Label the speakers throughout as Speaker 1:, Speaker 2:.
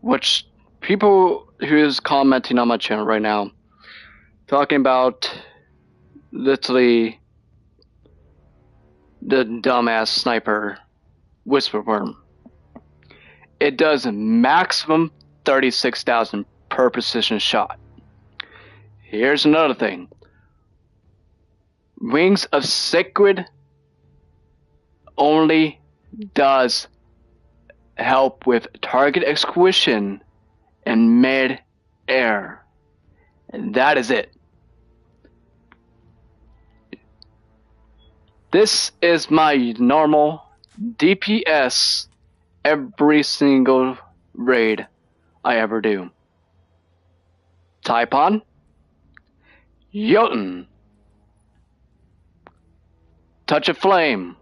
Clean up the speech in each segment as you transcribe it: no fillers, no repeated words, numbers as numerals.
Speaker 1: which people who's commenting on my channel right now, talking about literally the dumbass sniper whisperworm. It does maximum 36,000 per precision shot. Here's another thing. Wings of Sacred only does help with target execution in mid-air. And that is it. This is my normal DPS every single raid I ever do. Taipon, Jotun, Touch of Flame,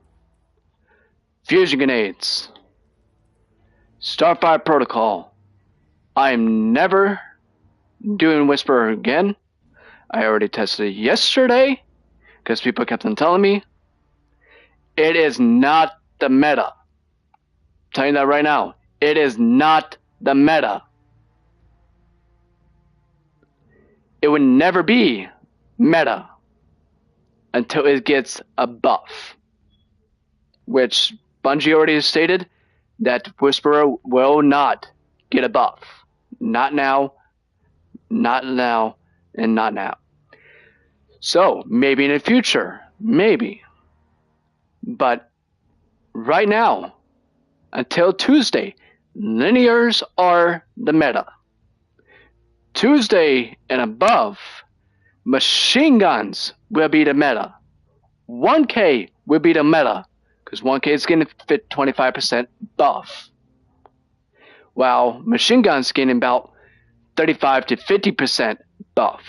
Speaker 1: Fusion Grenades, Starfire Protocol. I am never doing Whisperer again. I already tested it yesterday because people kept on telling me it is not the meta. I'm telling you that right now. It is not the meta. It would never be meta until it gets a buff, which Bungie already stated that Whisperer will not get a buff. Not now, not now, and not now. So, maybe in the future, maybe. But right now, until Tuesday, linears are the meta. Tuesday and above, machine guns will be the meta. 1K will be the meta, because 1K is getting 25% buff, while machine guns getting about 35 to 50% buff.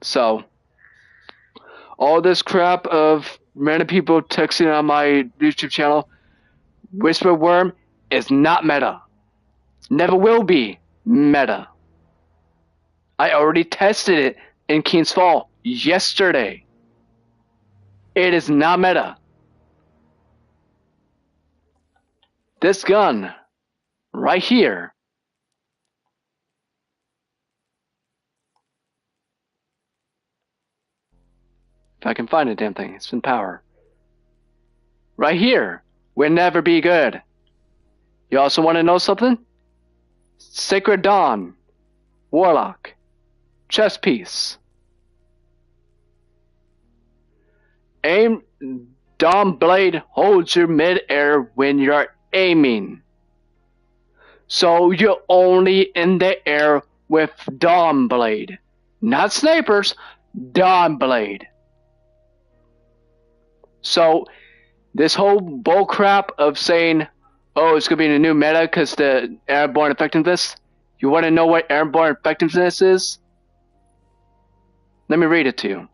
Speaker 1: So, all this crap of random people texting on my YouTube channel, Whisper Worm is not meta. Never will be meta. I already tested it in King's Fall yesterday. It is not meta. This gun right here if I can find a damn thing, it's in power. Right here will never be good. You also want to know something? Sacred Dawn, Warlock, chest piece. Aim. Dawn Blade holds you mid-air when you're aiming. So you're only in the air with Dawn Blade. Not snipers, Dawn Blade. So this whole bullcrap of saying, oh, it's going to be in a new meta because the airborne effectiveness. You want to know what airborne effectiveness is? Let me read it to you.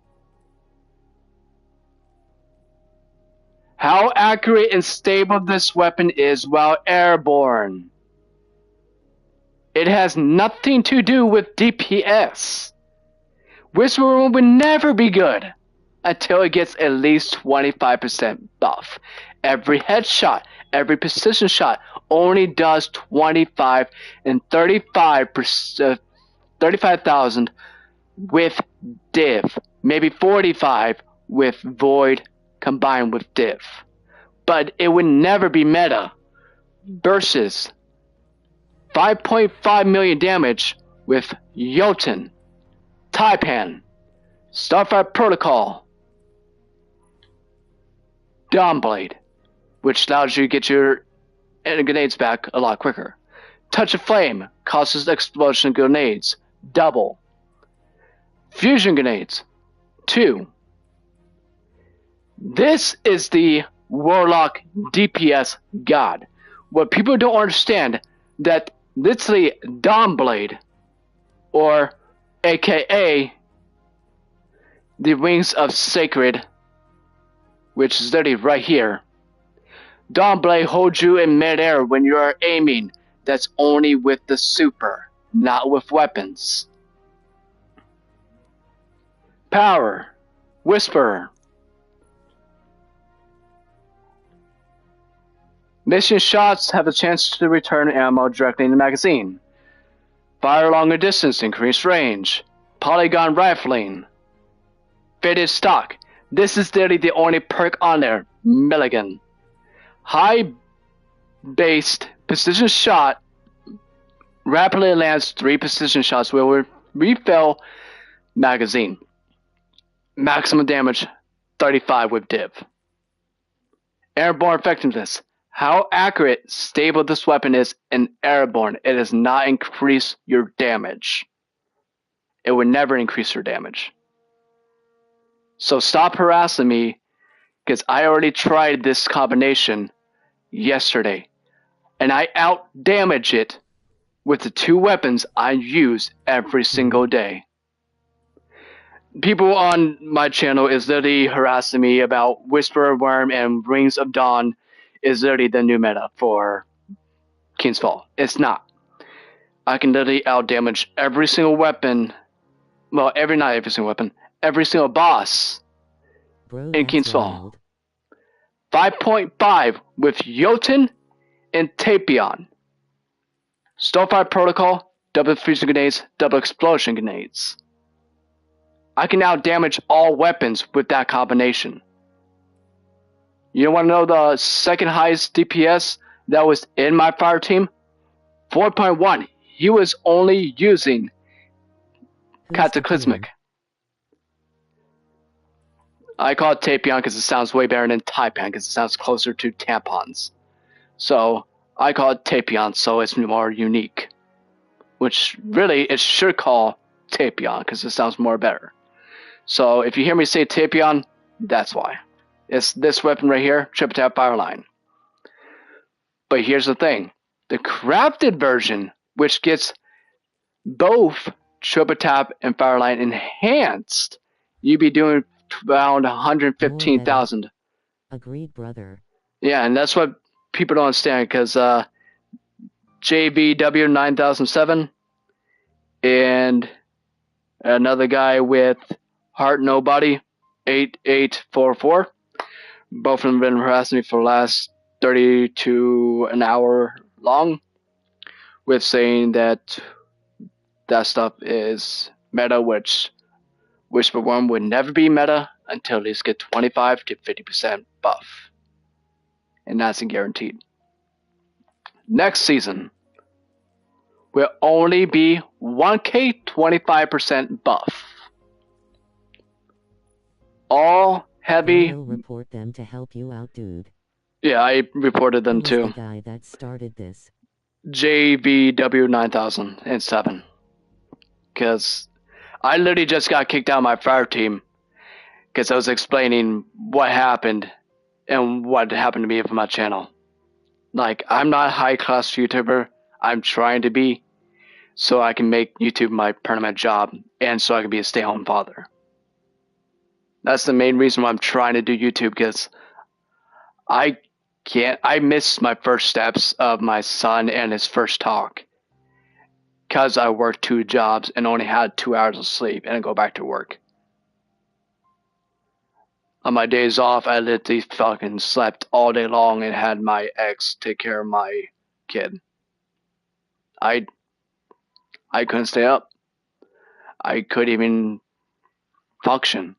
Speaker 1: How accurate and stable this weapon is while airborne. It has nothing to do with DPS. Whisperer will never be good until it gets at least 25% buff. Every headshot, every precision shot only does 25 and 35,000 with div. Maybe 45 with void combined with div. But it would never be meta versus 5.5 million damage with Jotun, Taipan, Starfire Protocol, Dawnblade, which allows you to get your grenades back a lot quicker. Touch of Flame causes explosion grenades, double. Fusion grenades, 2. This is the Warlock DPS god. What people don't understand, that literally Dawnblade, or aka the Wings of Sacred, which is literally right here. Dawnblade holds you in midair when you are aiming. That's only with the super, not with weapons. Power, Whisperer. Mission shots have a chance to return ammo directly in the magazine. Fire longer distance, increased range. Polygon rifling. Faded stock. This is literally the only perk on there. Milligan. High based precision shot rapidly lands 3 precision shots will refill magazine. Maximum damage 35 with div. Airborne effectiveness. How accurate, stable this weapon is in airborne, it does not increase your damage. It would never increase your damage. So stop harassing me, because I already tried this combination yesterday, and I out-damage it with the 2 weapons I use every single day. People on my channel is literally harassing me about Whisperer Worm and Rings of Dawn is literally the new meta for King's Fall. It's not. I can literally out-damage every single weapon. Well, not every single weapon. Every single boss in King's Fall. 5.5 with Jotun and Tapion. Starfire Protocol, double fusion grenades, double explosion grenades. I can now damage all weapons with that combination. You want to know the second highest DPS that was in my fire team? 4.1. He was only using Cataclysmic. I call it Tapion because it sounds way better than Taipan because it sounds closer to tampons. So I call it Tapion so it's more unique. Which really it should call Tapion because it sounds more better. So if you hear me say Tapion, that's why. It's this weapon right here, Triple Tap Fireline. But here's the thing. The crafted version, which gets both Triple Tap and Fireline enhanced, you'd be doing around 115,000.
Speaker 2: Agreed, brother.
Speaker 1: Yeah, and that's what people don't understand because JVW 9007 and another guy with Heart Nobody 8844. Both of them have been harassing me for the last 30 to an hour long with saying that stuff is meta, which Whisper Worm would never be meta until at least get 25 to 50% buff. And that's guaranteed. Next season will only be 1k 25% buff. All heavy.
Speaker 2: I'll report them to help you out, dude.
Speaker 1: Yeah, I reported them too.
Speaker 2: The guy that started this.
Speaker 1: JVW 9007. Because I literally just got kicked out of my fire team because I was explaining what happened and what happened to me from my channel. Like, I'm not a high-class YouTuber. I'm trying to be so I can make YouTube my permanent job and so I can be a stay-home father. That's the main reason why I'm trying to do YouTube, because I missed my first steps of my son and his first talk because I worked 2 jobs and only had 2 hours of sleep and I go back to work. On my days off, I literally fucking slept all day long and had my ex take care of my kid. I couldn't stay up. I couldn't even function.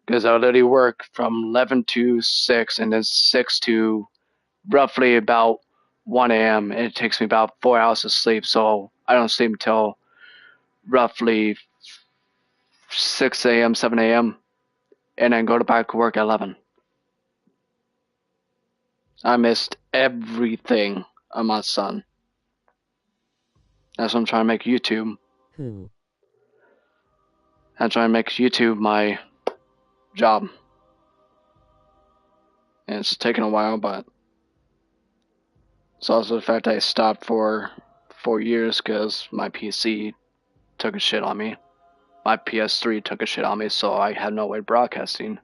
Speaker 1: Because I literally work from 11 to 6 and then 6 to roughly about 1 a.m. and it takes me about 4 hours to sleep, so I don't sleep until roughly 6 a.m., 7 a.m. and then go to back to work at 11. I missed everything on my son. That's why I'm trying to make YouTube.
Speaker 2: Who?
Speaker 1: I'm trying to make YouTube my job. And it's taken a while, but it's also the fact that I stopped for 4 years because my PC took a shit on me. My PS3 took a shit on me, so I had no way of broadcasting.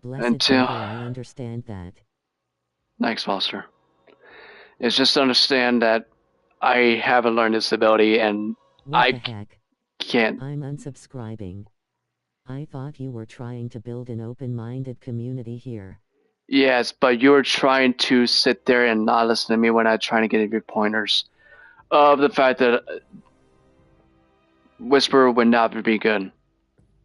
Speaker 2: Until I understand that.
Speaker 1: Thanks, Foster. It's just to understand that I have a learning disability and
Speaker 2: What the heck?
Speaker 1: Can't.
Speaker 2: I'm unsubscribing. I thought you were trying to build an open-minded community here.
Speaker 1: Yes, but you're trying to sit there and not listen to me when I'm trying to give you pointers of the fact that Whisper would not be good.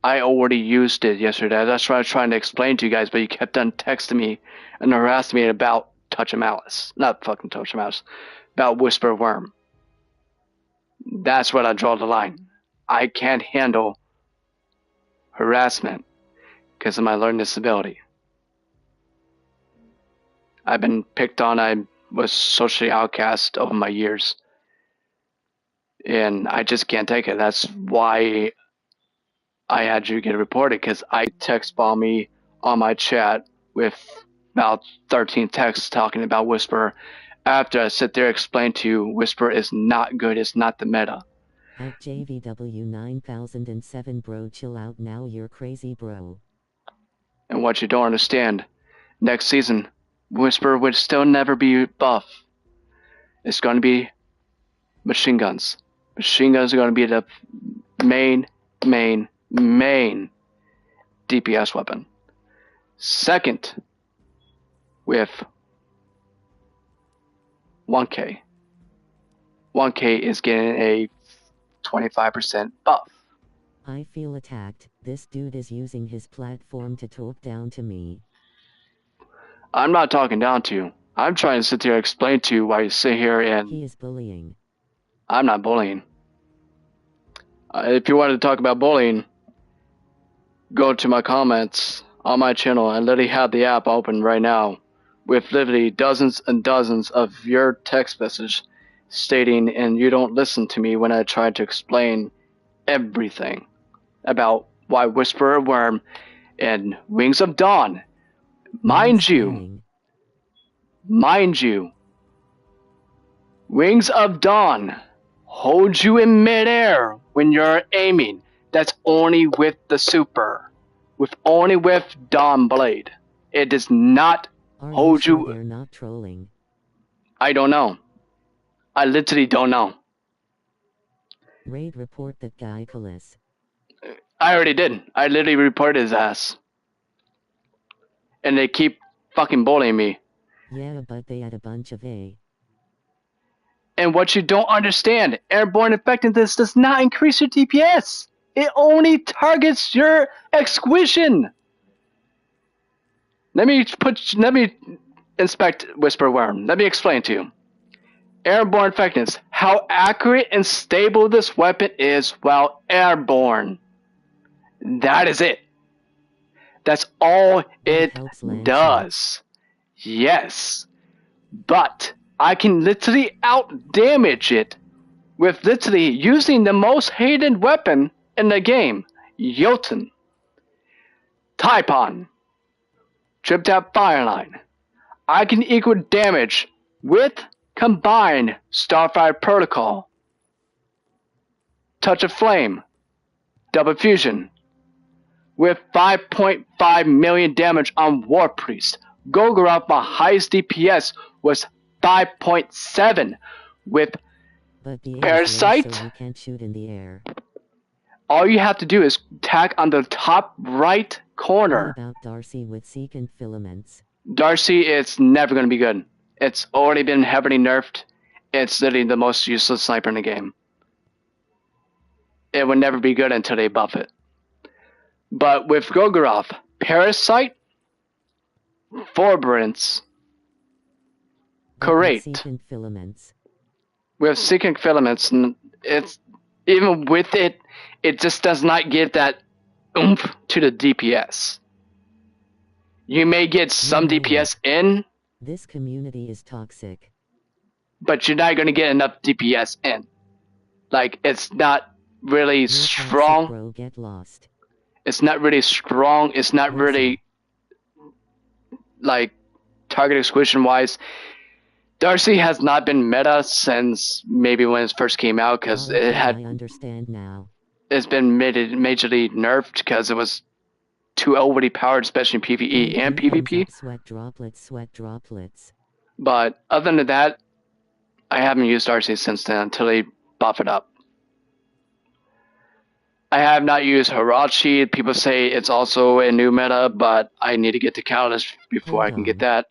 Speaker 1: I already used it yesterday. That's what I was trying to explain to you guys, but you kept on texting me and harassing me about Touch of Malice. Not fucking Touch of Malice. About Whisper Worm. That's what I draw the line. I can't handle harassment because of my learning disability. I've been picked on. I was socially outcast over my years. And I just can't take it. That's why I had you get reported, because I text bomb me on my chat with about 13 texts talking about Whisper after I sit there and explain to you Whisper is not good, it's not the meta.
Speaker 2: At JVW 9007 bro, chill out now, you're crazy bro.
Speaker 1: And what you don't understand, next season, Whisper would still never be buff. It's going to be machine guns. Machine guns are going to be the main DPS weapon. Second, with 1K. 1K is getting a 25% buff.
Speaker 2: I feel attacked. This dude is using his platform to talk down to me.
Speaker 1: I'm not talking down to you. I'm trying to sit there and explain to you why you sit here and...
Speaker 2: He is bullying.
Speaker 1: I'm not bullying. If you wanted to talk about bullying, go to my comments on my channel. I literally have the app open right now with literally dozens and dozens of your text messages stating, and you don't listen to me when I try to explain everything about why Whisperer Worm and Wings of Dawn, mind you, Wings of Dawn hold you in midair when you're aiming. That's only with the super, only with Dawn Blade. It does not hold you.
Speaker 2: They're not trolling.
Speaker 1: I don't know. I literally don't know.
Speaker 2: Raid report that guy Kalis.
Speaker 1: I already did. I literally reported his ass. And they keep fucking bullying me.
Speaker 2: Yeah, but they had a bunch of A.
Speaker 1: And what you don't understand, airborne effectiveness does not increase your DPS. It only targets your exquisition. Let me inspect Whisper Worm. Let me explain to you. Airborne effectiveness, how accurate and stable this weapon is while airborne. That is it. That's all it does. Yes. But I can literally out-damage it with literally using the most hated weapon in the game, Jotun, Typhon, Trip Tap Fireline. I can equal damage with combined Starfire Protocol, Touch of Flame, Double Fusion, with 5.5 million damage on War Priest. Golgoroth, my highest DPS was 5.7 with Parasite.
Speaker 2: So you can't shoot in the air.
Speaker 1: All you have to do is attack on the top right corner.
Speaker 2: What about Darcy with Secant Filaments?
Speaker 1: Darcy is never going to be good. It's already been heavily nerfed. It's literally the most useless sniper in the game. It would never be good until they buff it. But with Golgoroth, Parasite, Forbearance, Correct. With Secant Filaments, it's even with it, it just does not give that oomph to the DPS. You may get some DPS in.
Speaker 2: This community is toxic.
Speaker 1: But you're not going to get enough DPS in. Like, it's not really strong.
Speaker 2: Bro, get lost.
Speaker 1: It's not really strong. It's not really, like, target exclusion wise. Darcy has not been meta since maybe when it first came out, because it had.
Speaker 2: I understand now.
Speaker 1: It's been majorly nerfed because it was too overly powered, especially in PvE and PvP.
Speaker 2: Sweat droplets.
Speaker 1: But other than that, I haven't used Darcy since then until they buff it up. I have not used Harachi. People say it's also a new meta, but I need to get to Catalyst before
Speaker 2: Hold
Speaker 1: I can get
Speaker 2: on.
Speaker 1: that.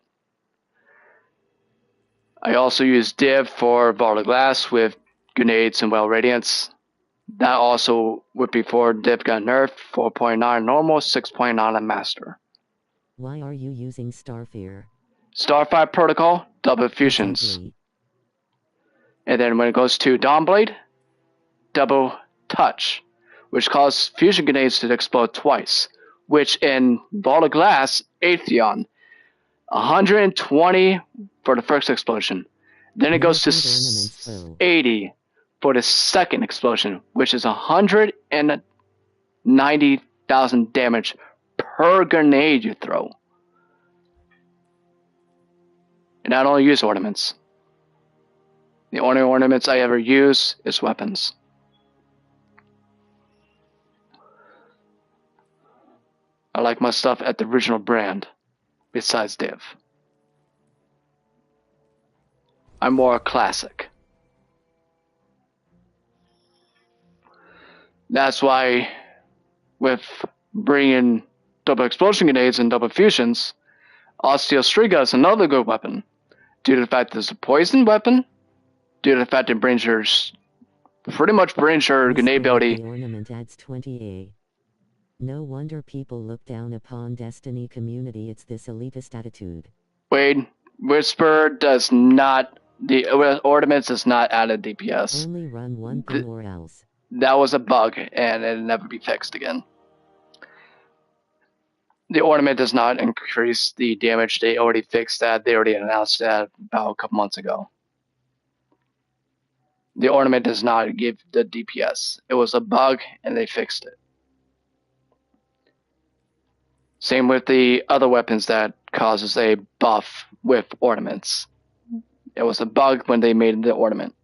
Speaker 1: I also use Div for Ball of Glass with Grenades and Well Radiance. That also would be for Div got nerfed, 4.9 normal, 6.9 on Master.
Speaker 2: Why are you using Starfire?
Speaker 1: Starfire Protocol, double
Speaker 2: It's
Speaker 1: fusions.
Speaker 2: ugly.
Speaker 1: And then when it goes to Dawnblade, double touch, which causes fusion grenades to explode twice, which in Ball of Glass, Atheon, 120 for the first explosion. Then it
Speaker 2: No
Speaker 1: goes to
Speaker 2: good ornaments, foe.
Speaker 1: 80 for the second explosion, which is 190,000 damage per grenade you throw. And I don't use ornaments. The only ornaments I ever use is weapons. I like my stuff at the original brand, besides Div. I'm more classic. That's why, with bringing double explosion grenades and double fusions, Osteo Striga is another good weapon. Due to the fact that it's a poison weapon, due to the fact it brings your pretty much brings your grenade ability.
Speaker 2: The ornament adds 20A. No wonder people look down upon Destiny community. It's this elitist attitude.
Speaker 1: Wade, Whisper does not. The ornaments does not add a DPS.
Speaker 2: Only run one thing or else.
Speaker 1: That was a bug, and it'll never be fixed again. The ornament does not increase the damage. They already fixed that. They already announced that about a couple months ago. The ornament does not give the DPS. It was a bug, and they fixed it. Same with the other weapons that causes a buff with ornaments. It was a bug when they made the ornament.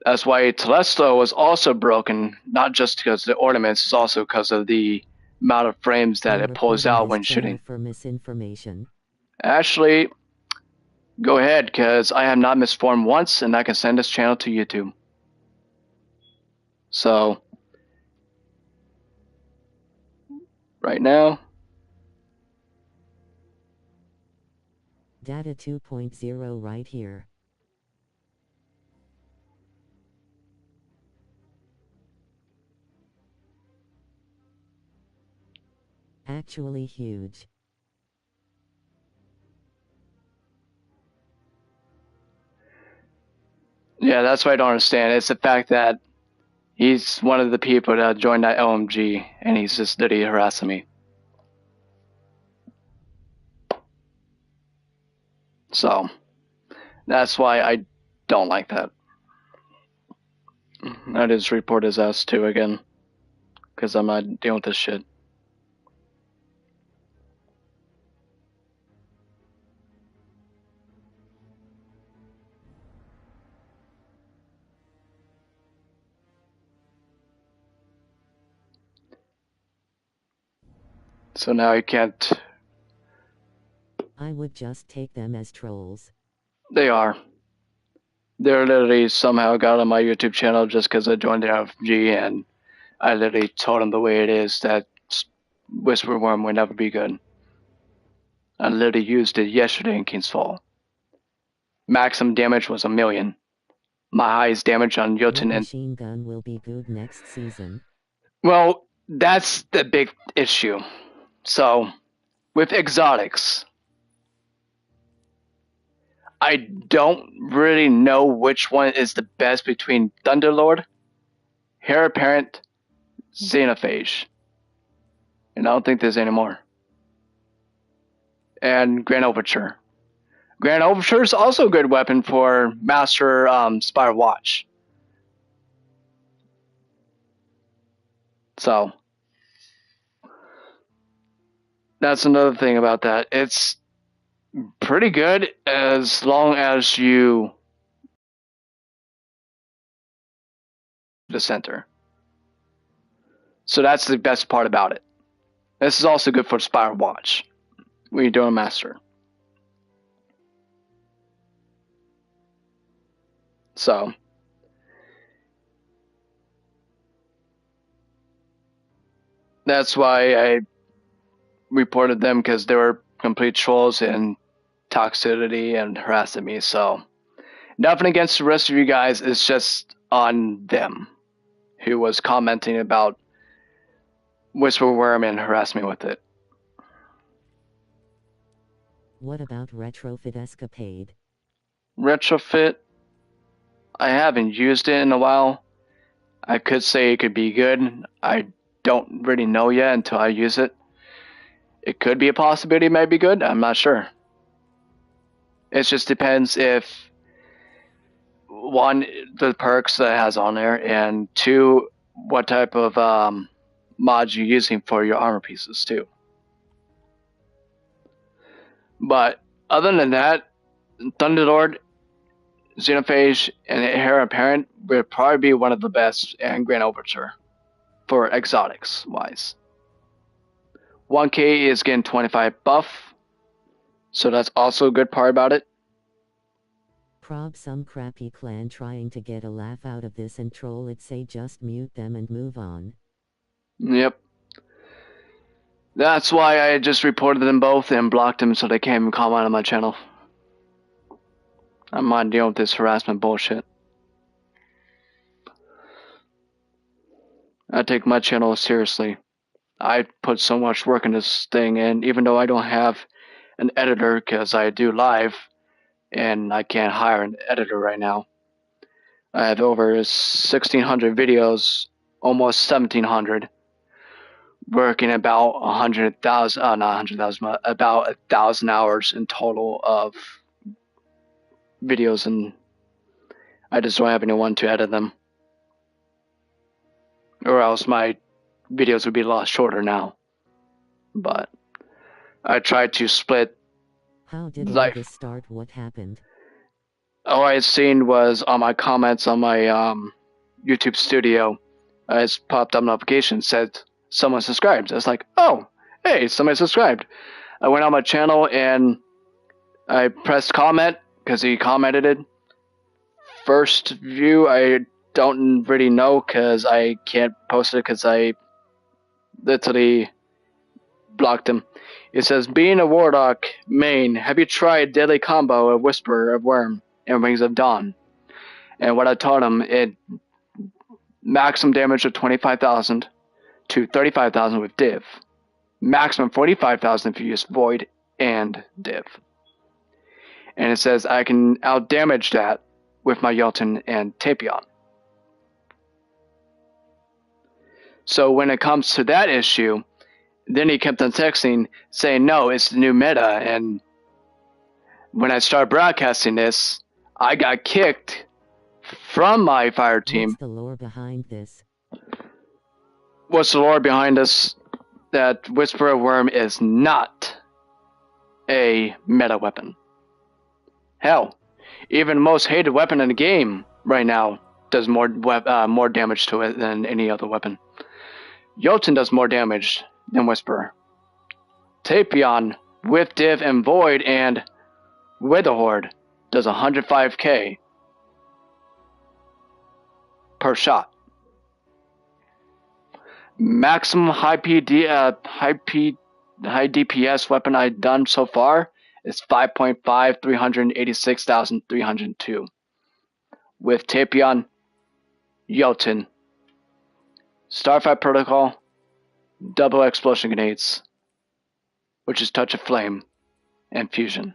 Speaker 1: That's why Telesto was also broken, not just because of the ornaments, it's also because of the amount of frames that it pulls out when shooting.
Speaker 2: For misinformation.
Speaker 1: Actually, go ahead, because I have not misformed once, and I can send this channel to YouTube. So, right now,
Speaker 2: Data 2.0 right here. Actually huge.
Speaker 1: yeah, that's what I don't understand. It's the fact that he's one of the people that joined that LMG, and he's just literally harassing me. So, that's why I don't like that. I just report his ass too again, because I'm not dealing with this shit. So now I can't.
Speaker 2: I would just take them as trolls.
Speaker 1: They are. They're literally somehow got on my YouTube channel just because I joined the RFG, and I literally told them the way it is that Whisper Worm would never be good. I literally used it yesterday in King's Fall. Maximum damage was 1,000,000. My highest damage on Jotun and
Speaker 2: machine gun will be good next season.
Speaker 1: well, that's the big issue. So, with exotics, I don't really know which one is the best between Thunderlord, Heir Apparent, Xenophage. And I don't think there's any more. And Grand Overture. Grand Overture is also a good weapon for Master Spire Watch. So, that's another thing about that. It's pretty good as long as you the center. So that's the best part about it. This is also good for Spire Watch when you're doing Master. So, That's why I reported them, because they were complete trolls and toxicity and harassing me. So nothing against the rest of you guys. It's just on them who was commenting about Whisperworm and harassed me with it.
Speaker 2: What about Retrofit Escapade?
Speaker 1: Retrofit, I haven't used it in a while. I could say it could be good. I don't really know yet until I use it. It could be a possibility it might be good. I'm not sure. It just depends if, one, the perks that it has on there, and two, what type of mods you're using for your armor pieces too. But other than that, Thunderlord, Xenophage, and Heir Apparent would probably be one of the best, and Grand Overture for exotics wise. 1K is getting 25 buff, so that's also a good part about it.
Speaker 2: Prob some crappy clan trying to get a laugh out of this and troll it, say just mute them and move on.
Speaker 1: Yep. That's why I just reported them both and blocked them so they can't even comment on my channel. I'm not dealing with this harassment bullshit. I take my channel seriously. I put so much work in this thing, and even though I don't have an editor because I do live and I can't hire an editor right now, I have over 1,600 videos, almost 1,700, working about 100,000, not 100,000, about 1,000 hours in total of videos, and I just don't have anyone to edit them, or else my videos would be a lot shorter now. But I tried to split.
Speaker 2: How did all this start? What happened?
Speaker 1: All I had seen was on my comments on my YouTube studio, it's popped up notification said someone subscribed. I was like, oh, hey, somebody subscribed. I went on my channel and I pressed comment because he commented it. First view, I don't really know because I can't post it because I literally blocked him. It says, being a Warlock main, have you tried deadly combo of Whisper of Worm and Wings of Dawn? And what I told him, it maximum damage of 25,000 to 35,000 with Div. Maximum 45,000 if you use Void and Div. And it says I can outdamage that with my Jotun and Tapion. So when it comes to that issue, then he kept on texting saying, no, it's the new meta. And when I started broadcasting this, I got kicked from my fire team.
Speaker 2: What's the lore behind this?
Speaker 1: What's the lore behind this? That Whisper of Worm is not a meta weapon. Hell, even the most hated weapon in the game right now does more damage to it than any other weapon. Jotun does more damage than Whisperer. Tapion with Div and Void and Witherhoard does 105k per shot. Maximum high DPS weapon I've done so far is 5.5, 386,302. With Tapion, Jotun, Starfight Protocol, double explosion grenades, which is Touch of Flame, and Fusion.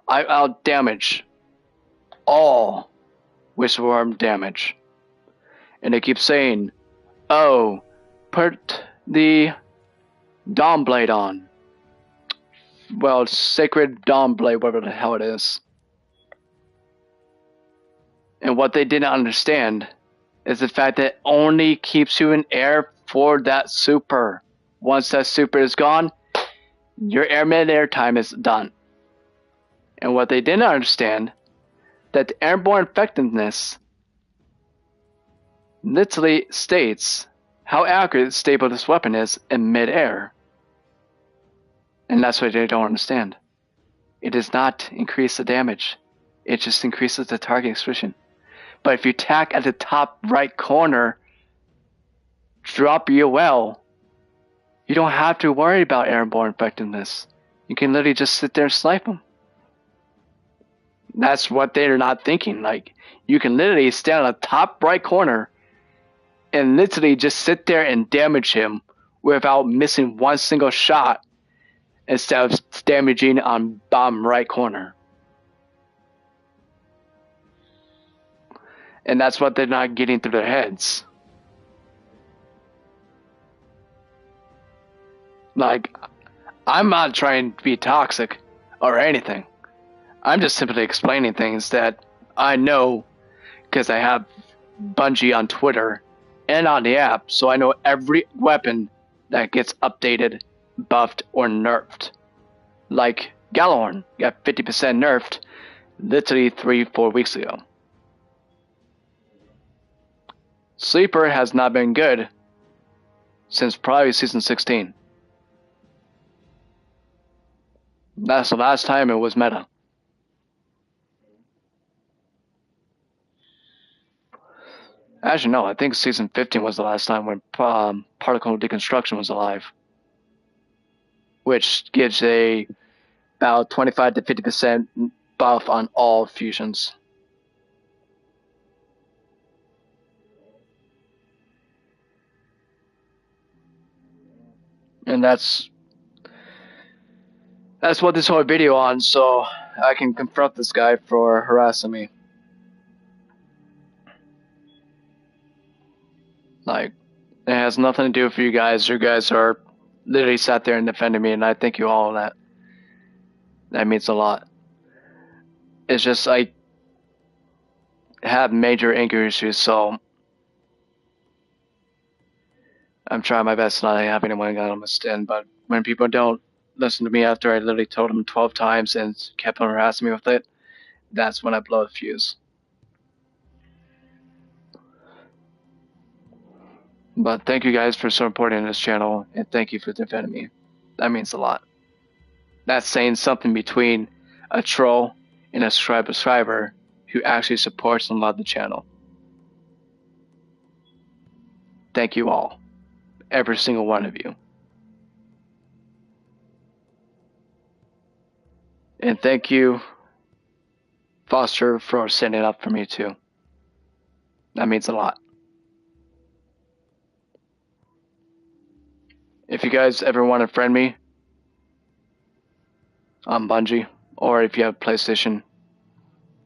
Speaker 1: I outdamage all Whisperworm damage. And they keep saying, oh, put the Dawn Blade on. Well, Sacred Dawn Blade, whatever the hell it is. And what they didn't understand is the fact that it only keeps you in air for that super. Once that super is gone, your air time is done. And what they didn't understand, that the airborne effectiveness literally states how accurate and stable this weapon is in mid-air. And that's what they don't understand. It does not increase the damage. It just increases the target expression. But if you attack at the top right corner, drop your well, You don't have to worry about airborne effectiveness. You can literally just sit there and snipe them. That's what they're not thinking. Like, you can literally stand on the top right corner and literally just sit there and damage him without missing one single shot instead of damaging on bottom right corner. And that's what they're not getting through their heads. Like, I'm not trying to be toxic or anything. I'm just simply explaining things that I know because I have Bungie on Twitter and on the app, so I know every weapon that gets updated, buffed, or nerfed. Like Gallahorn got 50% nerfed literally 3-4 weeks ago. Sleeper has not been good since probably season 16. That's the last time it was meta. Actually, no, I think season 15 was the last time when particle deconstruction was alive, which gives a about 25 to 50% buff on all fusions. And that's what this whole video on, so I can confront this guy for harassing me. Like, it has nothing to do with you guys. You guys are literally sat there and defending me, and I thank you all on that. That means a lot. It's just I have major anger issues, so I'm trying my best not to have anyone get on my stand. But when people don't listen to me after I literally told them 12 times and kept on harassing me with it, that's when I blow the fuse. But thank you guys for supporting this channel, and thank you for defending me. That means a lot. That's saying something between a troll and a subscriber who actually supports and loves the channel. Thank you all. Every single one of you. And thank you, Foster, for standing up for me too. That means a lot. If you guys ever want to friend me on Bungie, or if you have PlayStation,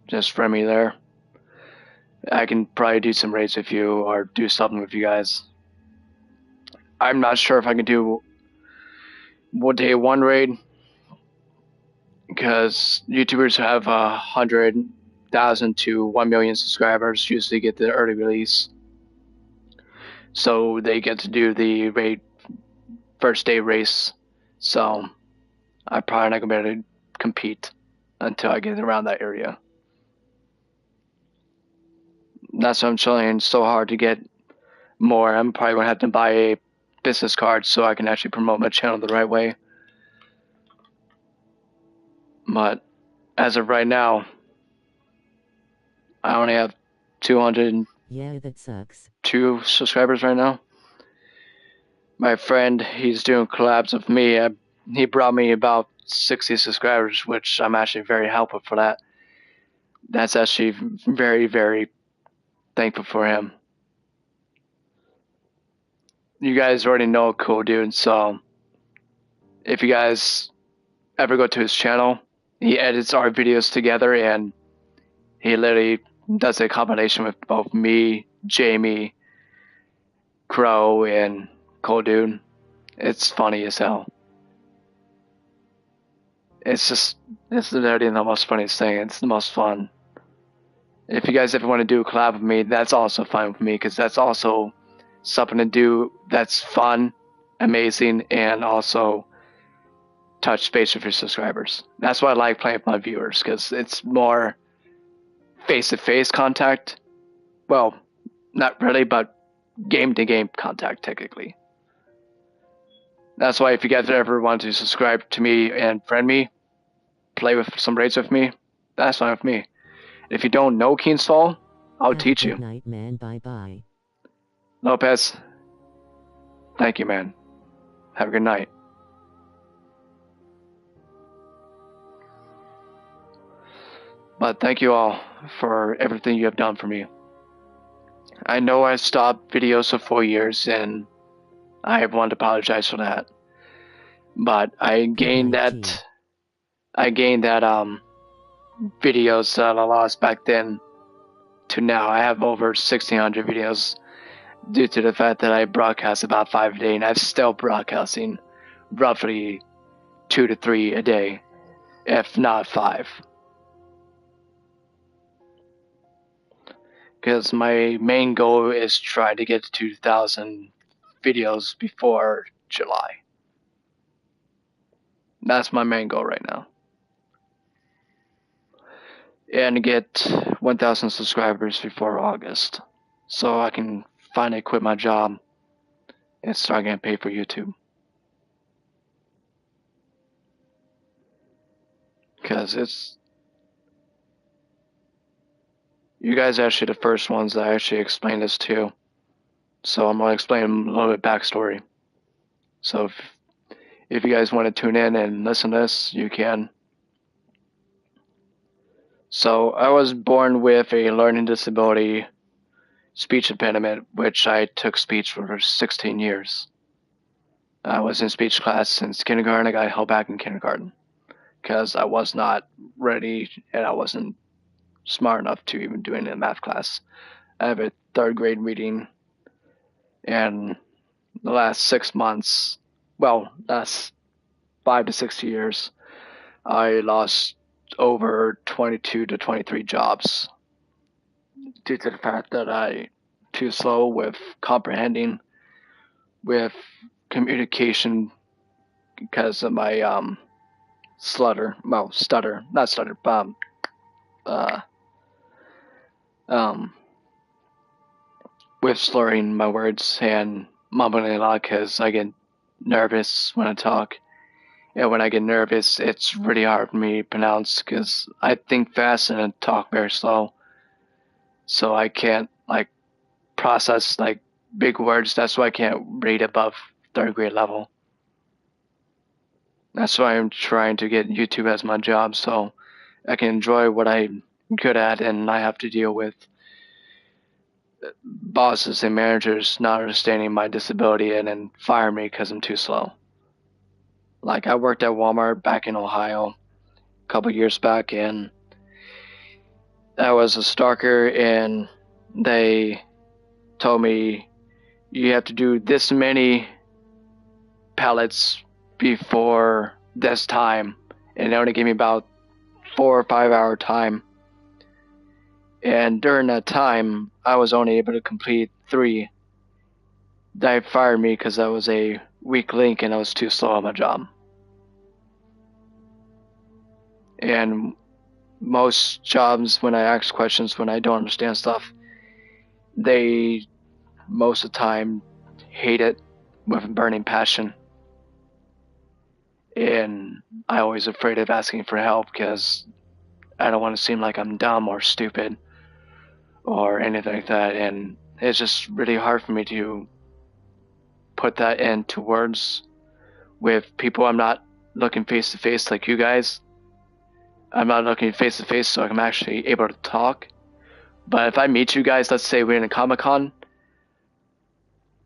Speaker 1: just friend me there. I can probably do some raids with you or do something with you guys. I'm not sure if I can do day one raid because YouTubers who have 100,000 to 1 million subscribers usually get the early release, so they get to do the raid first day race. So I'm probably not gonna be able to compete until I get around that area. That's why I'm trying so hard to get more. I'm probably gonna have to buy a business card so I can actually promote my channel the right way. But as of right now, I only have 202
Speaker 2: Yeah, that sucks.
Speaker 1: subscribers right now. My friend, he's doing collabs with me. He brought me about 60 subscribers, which I'm actually very helpful for that. That's actually very, very thankful for him. You guys already know Cool Dude, so if you guys ever go to his channel, he edits our videos together, and he literally does a combination with both me, Jamie, Crow, and Cool Dude. It's funny as hell. It's literally the most funniest thing. It's the most fun. If you guys ever want to do a collab with me, that's also fine with me, because that's also something to do that's fun, amazing, and also touch base with your subscribers. That's why I like playing with my viewers, because it's more face-to-face contact. Well, not really, but game-to-game contact, technically. That's why if you guys ever want to subscribe to me and friend me, play with some raids with me, that's fine with me. If you don't know Keen's Fall, I'll teach you.
Speaker 2: Good night, man. Bye-bye.
Speaker 1: Lopez, thank you, man. Have a good night. But thank you all for everything you have done for me. I know I stopped videos for 4 years, and I want to apologize for that. But I gained that videos that I lost back then to now. I have over 1,600 videos due to the fact that I broadcast about 5 a day, and I'm still broadcasting roughly 2 to 3 a day, if not 5. Because my main goal is try to get to 2,000 videos before July. That's my main goal right now. And get 1,000 subscribers before August, so I can finally quit my job and start getting paid for YouTube. Because you guys are actually the first ones that I actually explained this to. So I'm going to explain a little bit backstory. So if you guys want to tune in and listen to this, you can. So I was born with a learning disability, speech impediment, which I took speech for 16 years. I was in speech class since kindergarten. I got held back in kindergarten because I was not ready and I wasn't smart enough to even do any math class. I have a 3rd grade reading, and the last 6 months, well, last 5 to 6 years, I lost over 22 to 23 jobs due to the fact that I too slow with comprehending, with communication because of my stutter, not stutter, with slurring my words and mumbling a lot because I get nervous when I talk. And when I get nervous, it's really hard for me to pronounce because I think fast and I talk very slow. So I can't process big words. That's why I can't read above 3rd grade level. That's why I'm trying to get YouTube as my job so I can enjoy what I'm good at and not have to deal with bosses and managers not understanding my disability and then fire me because I'm too slow. I worked at Walmart back in Ohio a couple years back, and I was a stalker, and they told me you have to do this many pallets before this time, and they only gave me about 4 or 5 hour time. And during that time, I was only able to complete 3. They fired me because I was a weak link and I was too slow on my job. And most jobs, when I ask questions, when I don't understand stuff, they most of the time hate it with a burning passion. And I always afraid of asking for help because I don't want to seem like I'm dumb or stupid or anything like that. And it's just really hard for me to put that into words with people I'm not looking face to face like you guys. I'm not looking face to face so I'm actually able to talk. But if I meet you guys, let's say we're in a Comic-Con,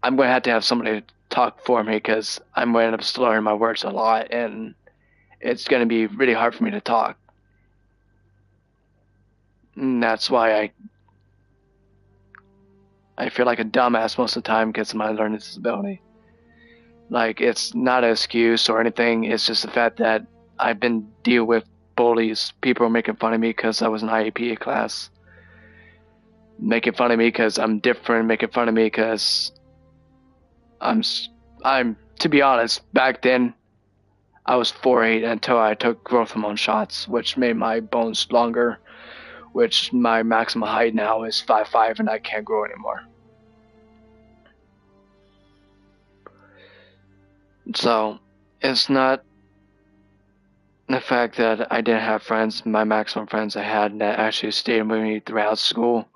Speaker 1: I'm going to have somebody talk for me because I'm going to end up slurring my words a lot and it's going to be really hard for me to talk. And that's why I feel like a dumbass most of the time because of my learning disability. It's not an excuse or anything. It's just the fact that I've been dealing with bullies. People are making fun of me because I was in IAPA class. Making fun of me because I'm different. Making fun of me because I'm, to be honest, back then, I was 4'8" until I took growth hormone shots, which made my bones longer, which my maximum height now is 5'5", and I can't grow anymore. So, it's not the fact that I didn't have friends. My maximum friends I had that actually stayed with me throughout school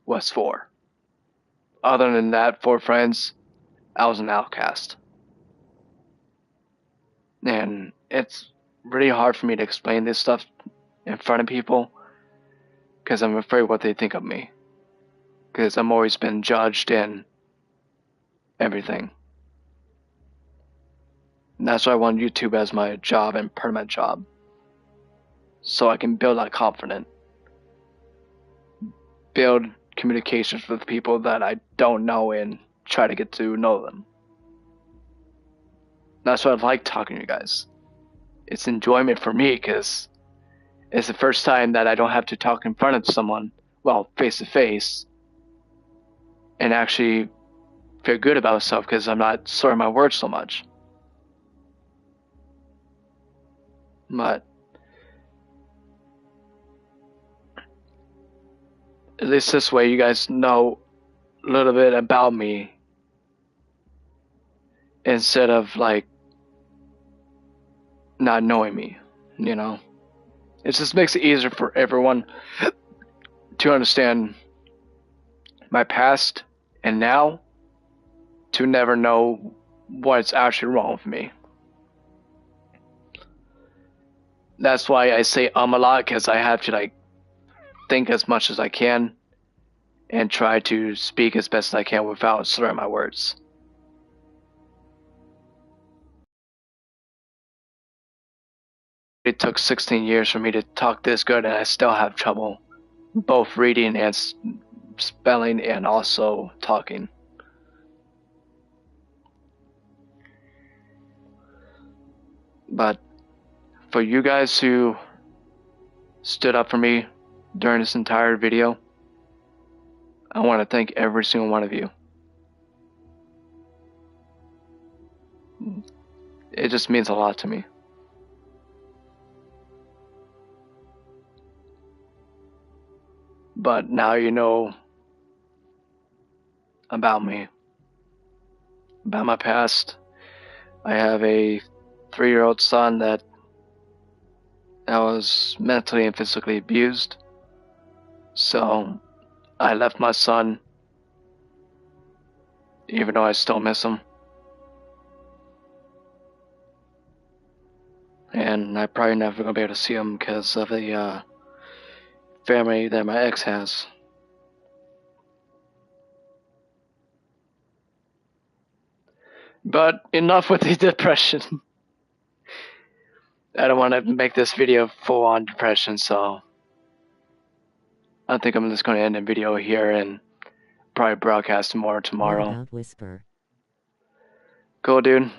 Speaker 1: was 4. Other than that, 4 friends, I was an outcast. And it's really hard for me to explain this stuff in front of people because I'm afraid what they think of me. Because I'm always been judged and everything. And that's why I want YouTube as my job and permanent job. So I can build that confidence. Build communications with people that I don't know and try to get to know them. That's why I like talking to you guys. It's enjoyment for me because it's the first time that I don't have to talk in front of someone, well, face to face, and actually feel good about myself because I'm not slurring my words so much. But at least this way you guys know a little bit about me instead of like not knowing me, you know? It just makes it easier for everyone to understand my past and now to never know what's actually wrong with me. That's why I say a lot because I have to like think as much as I can and try to speak as best as I can without slurring my words. It took 16 years for me to talk this good and I still have trouble both reading and spelling and also talking. But for you guys who stood up for me during this entire video, I want to thank every single one of you. It just means a lot to me. But now you know about me, about my past. I have a 3-year-old son that was mentally and physically abused. So I left my son, even though I still miss him. And I'm probably never gonna be able to see him because of the family that my ex has. But enough with the depression. I don't want to make this video full on depression, so I think I'm just going to end the video here and probably broadcast more tomorrow.
Speaker 2: What about Whisper?
Speaker 1: Cool, dude.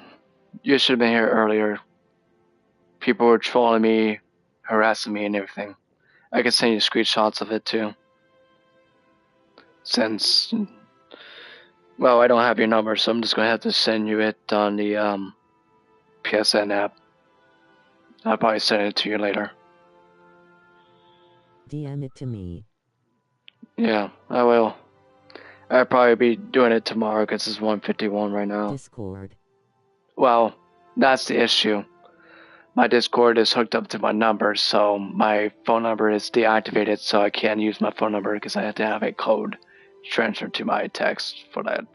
Speaker 1: You should have been here earlier. People were trolling me, harassing me, and everything. I can send you screenshots of it too. Since, well, I don't have your number, so I'm just going to have to send you it on the PSN app. I'll probably send it to you later.
Speaker 2: DM it to me.
Speaker 1: Yeah, I will. I'll probably be doing it tomorrow because it's 1:51 right now.
Speaker 2: Discord.
Speaker 1: Well, that's the issue. My Discord is hooked up to my number, so my phone number is deactivated, so I can't use my phone number because I have to have a code transferred to my text for that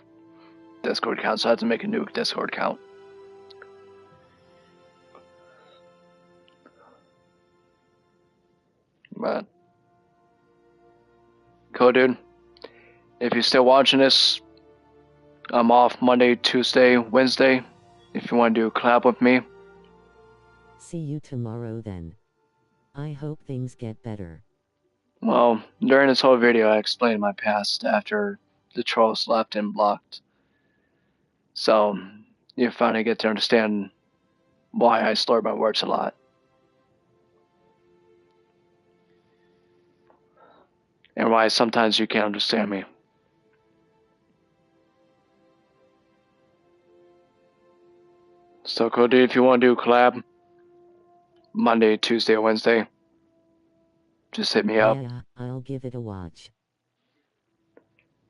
Speaker 1: Discord account, so I have to make a new Discord account. But, cool, dude. If you're still watching this, I'm off Monday, Tuesday, Wednesday. If you want to do a collab with me.
Speaker 2: See you tomorrow then. I hope things get better.
Speaker 1: Well, during this whole video, I explained my past after the trolls left and blocked. So, you finally get to understand why I slur my words a lot. And why sometimes you can't understand me. So cool, dude. If you want to do a collab, Monday, Tuesday, or Wednesday, just hit me up.
Speaker 2: Yeah, I'll give it a watch.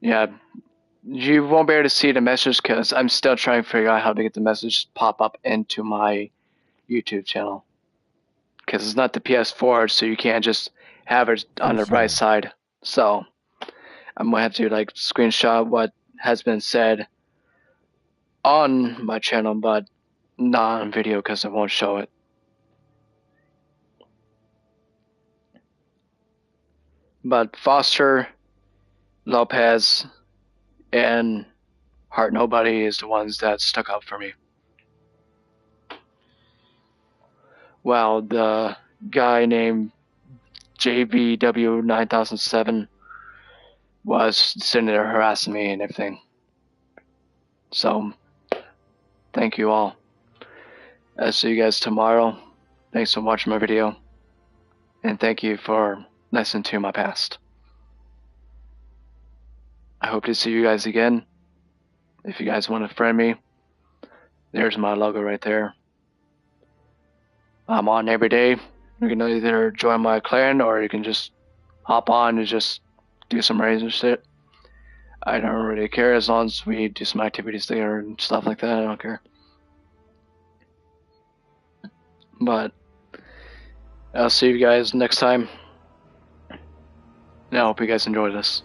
Speaker 1: Yeah, you won't be able to see the message because I'm still trying to figure out how to get the message pop up into my YouTube channel. Because it's not the PS4, so you can't just have it on the right side. So I'm gonna have to like screenshot what has been said on my channel, but not on video because it won't show it. But Foster, Lopez, and Heart Nobody is the ones that stuck out for me. Well, the guy named JVW9007 was sitting there harassing me and everything. So, thank you all. I'll see you guys tomorrow. Thanks for watching my video. And thank you for listening to my past. I hope to see you guys again. If you guys want to friend me, there's my logo right there. I'm on every day. You can either join my clan or you can just hop on and just do some raids shit. I don't really care as long as we do some activities there and stuff like that. I don't care. But I'll see you guys next time. And I hope you guys enjoy this.